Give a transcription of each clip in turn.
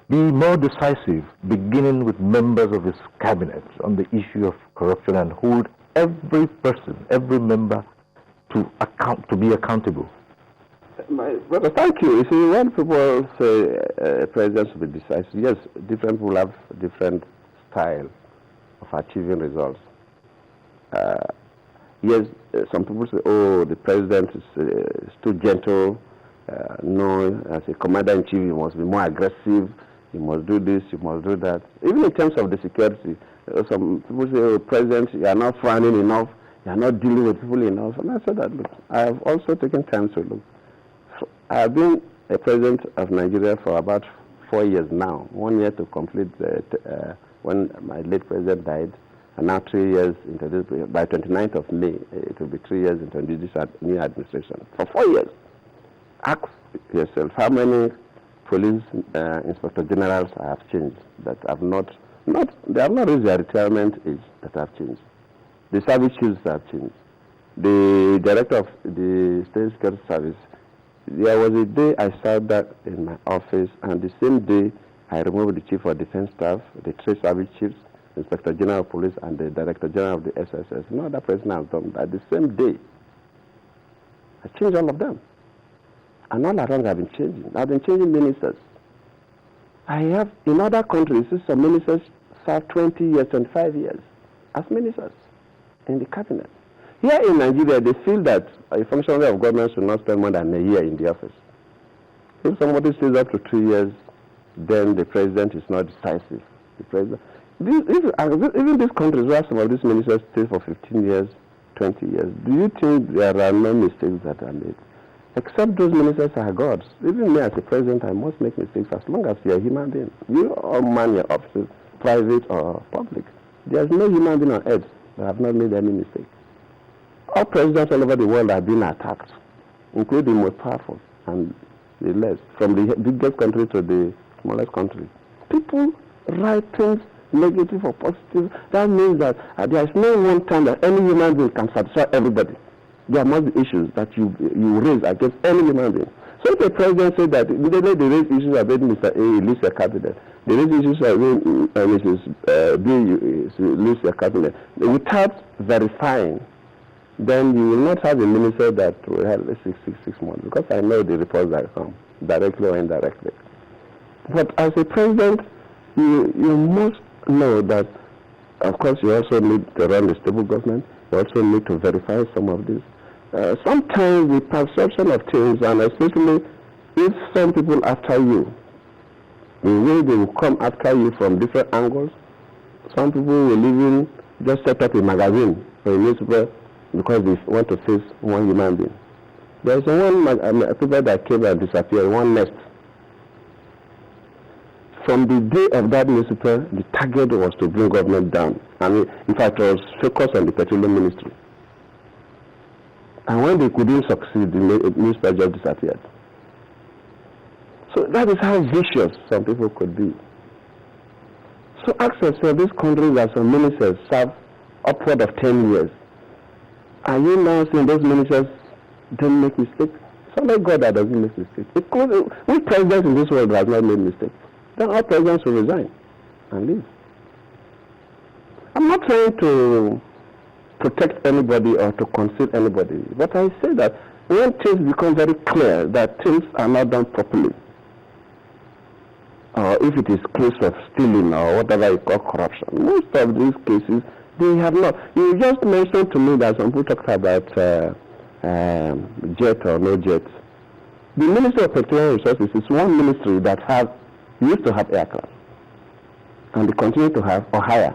be more decisive, beginning with members of his cabinet on the issue of corruption, and hold every person, every member to be accountable? Brother, thank you. You see, when people say presidents should be decisive, yes, different people have different style of achieving results. Yes, some people say, oh, the president is too gentle. No, as a commander-in-chief, he must be more aggressive. He must do this, he must do that. Even in terms of the security, some people say, oh, president, you are not frowning enough. You are not dealing with people enough. And I said that, look, I have also taken time to look. I have been a president of Nigeria for about 4 years now. 1 year to complete when my late president died. And now 3 years into this, by 29th of May, it will be 3 years into this new administration. For 4 years, ask yourself how many police inspector generals have changed that have they have not reached their retirement age that have changed. The service chiefs have changed. The director of the State Security Service, there was a day I sat that in my office, and the same day I removed the chief of defense staff, the three service chiefs, Inspector General of Police, and the Director General of the SSS. No other president has done that. The same day, I changed all of them. And all along I've been changing. I've been changing ministers. I have, in other countries, some ministers serve 20 years, 25 years as ministers in the cabinet. Here in Nigeria, they feel that a functionary of government should not spend more than a year in the office. If somebody stays up to 2 years, then the president is not decisive. The president, even these countries where some of these ministers stay for 15 years, 20 years, do you think there are no mistakes that are made? Except those ministers are gods. Even me as a president, I must make mistakes as long as you're a human being. You all man your offices, private or public. There's no human being on earth that have not made any mistake. All presidents all over the world have been attacked, including the most powerful and the less, from the biggest country to the smallest country. People write things negative or positive. That means that there is no one time that any human being can satisfy everybody. There must be issues that you raise against any human being. So if the president said that they raise issues about Mr. A leaves the cabinet, they raise issues about Mrs. B leaves the cabinet, without verifying, then you will not have a minister that will have 6 months, because I know the reports that come, directly or indirectly. But as a president, you must know that, of course, you also need to run a stable government. You also need to verify some of this. Sometimes the perception of things, and especially if some people after you, the way they will come after you from different angles, some people will even just set up a magazine or a newspaper because they want to face one human being. There's one paper that came and disappeared, one nest. From the day of that newspaper, the target was to bring government down. And in fact, it was focused on the petroleum ministry. And when they couldn't succeed, the newspaper just disappeared. So that is how vicious some people could be. So ask yourself, this country that some ministers serve upward of 10 years, are you now saying those ministers don't make mistakes? It's only God that doesn't make mistakes. Which president in this world has not made mistakes? Then all presidents will resign and leave. I'm not trying to protect anybody or to conceal anybody, but I say that when things become very clear that things are not done properly, or if it is case of stealing or whatever you call corruption, most of these cases, they have not. You just mentioned to me that some people talked about jet or no jet. The Ministry of Petroleum Resources is one ministry that used to have aircraft, and they continue to have or hire,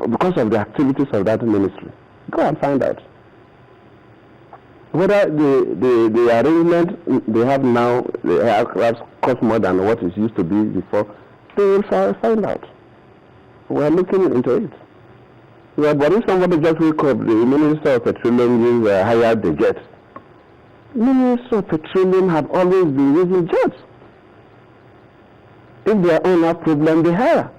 because of the activities of that ministry. Go and find out whether the arrangement they have now, the aircraft cost more than what it used to be before. They will find out. We are looking into it. Yeah, but if somebody just wake up, the Minister of Petroleum hired the jet. Minister of Petroleum have always been using jets. If they own a problem, they hire.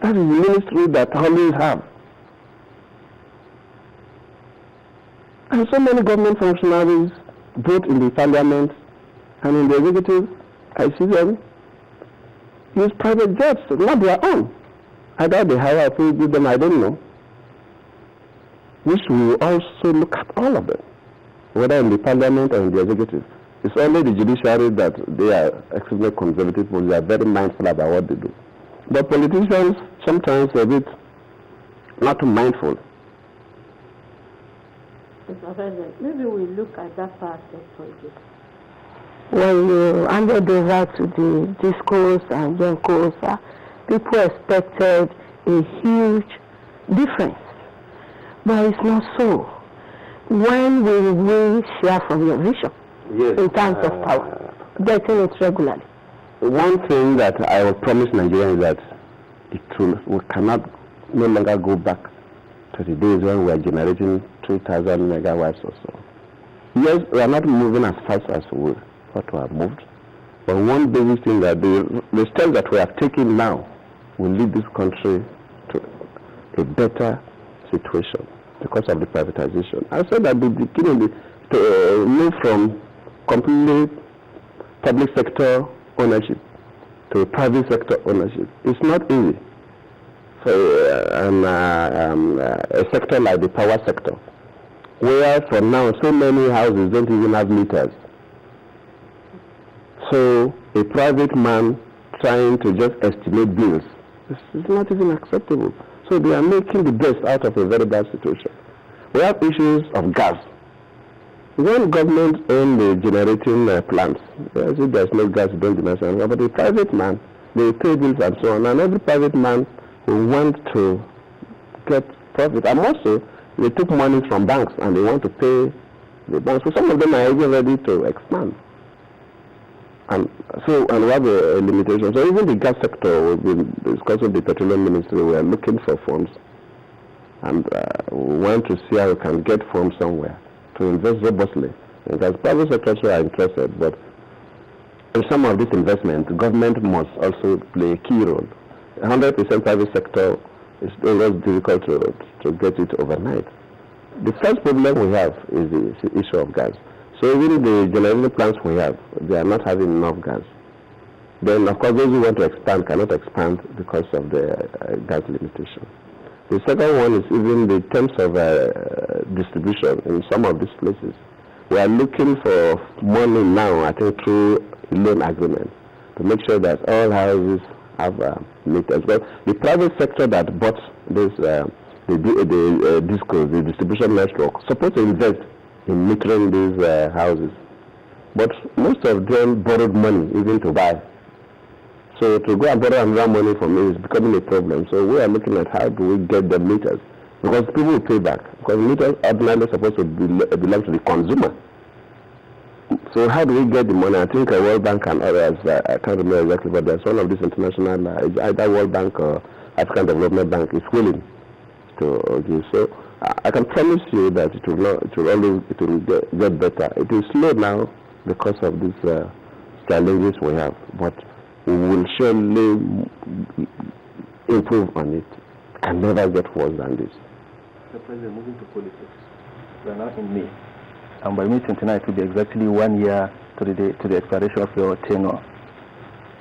That is the ministry that always have. And so many government functionaries both in the parliament and in the executive, I see them use private jets, not their own. Either they hire or pay with them, I don't know. We should also look at all of them, whether in the parliament or in the executive. It's only the judiciary that they are extremely conservative, but they are very mindful about what they do. But politicians sometimes are a bit not too mindful. Mr. President, maybe we look at that part for you. When you handed over to the discourse and Gencos, people expected a huge difference. But it's not so. When will we share from your vision in terms of power, getting it regularly? One thing that I will promise Nigerians is that we cannot no longer go back to the days when we are generating 2,000 megawatts or so. Yes, we are not moving as fast as we ought to have moved. But one basic thing that the steps that we have taken now will lead this country to a better situation because of the privatization. I said at the beginning to move from completely public sector ownership to private sector ownership. It's not easy for a sector like the power sector, where for now so many houses don't even have meters. So a private man trying to just estimate bills is not even acceptable. So they are making the best out of a very bad situation. We have issues of gas. When government own the generating plants, if there's no gas, you don't generate anything. But the private man, they pay bills and so on, and every private man will want to get profit. And also, they took money from banks and they want to pay the banks. So some of them are even ready to expand. And we have a limitation. So even the gas sector, we've been discussing the petroleum ministry, we are looking for funds. And we want to see how we can get funds somewhere to invest robustly. Because private sectors are interested, but in some of this investment, the government must also play a key role. 100% private sector is always difficult to get it overnight. The first problem we have is the issue of gas. So even the generating plants we have, they are not having enough gas. Then, of course, those who want to expand cannot expand because of the gas limitation. The second one is even the terms of distribution in some of these places. We are looking for money now, I think, through a loan agreement to make sure that all houses have meters. But the private sector that bought this, the discos, the distribution network, supposed to invest in metering these houses. But most of them borrowed money even to buy. So to go and borrow another money from me is becoming a problem. So we are looking at how do we get the meters. Because people will pay back. Because meters are ordinarily supposed to belong to the consumer. So how do we get the money? I think a World Bank and others, I can't remember exactly, but there's one of these international, either World Bank or African Development Bank is willing to give. So I can promise you that it will get better. It is slow now because of these challenges we have, but we will surely improve on it. It can never get worse than this. Mr. President, moving to politics. We are now in May, and by May 29 it will be exactly 1 year to the expiration of your tenure.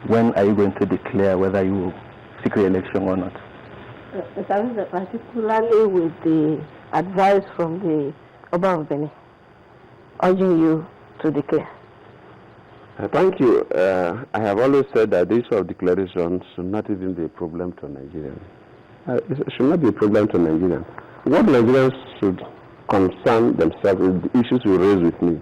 When are you going to declare whether you will seek re-election or not? Particularly with the advice from the Oba of Benin, urging you to declare. Thank you. I have always said that the issue of declaration should not even be a problem to Nigerians. It should not be a problem to Nigerians. What Nigerians should concern themselves with the issues we raise with me.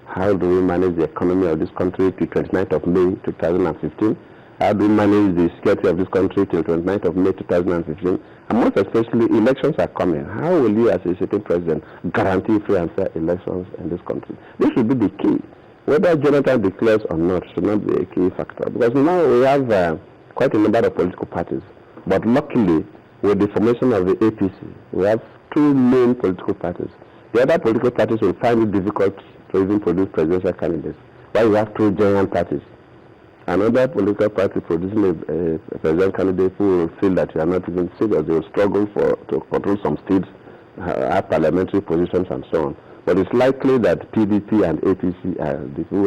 How do we manage the economy of this country till 29th of May 2015? How do we manage the security of this country till 29th of May 2015? And most especially, elections are coming. How will you, as a sitting president, guarantee free and fair elections in this country? This should be the key. Whether Jonathan declares or not should not be a key factor. Because now we have quite a number of political parties. But luckily, with the formation of the APC, we have two main political parties. The other political parties will find it difficult to even produce presidential candidates. While we have two giant parties. Another political party producing a presidential candidate who will feel that you are not even serious. They will struggle to control some states, have parliamentary positions and so on. But it's likely that PDP and APC are the people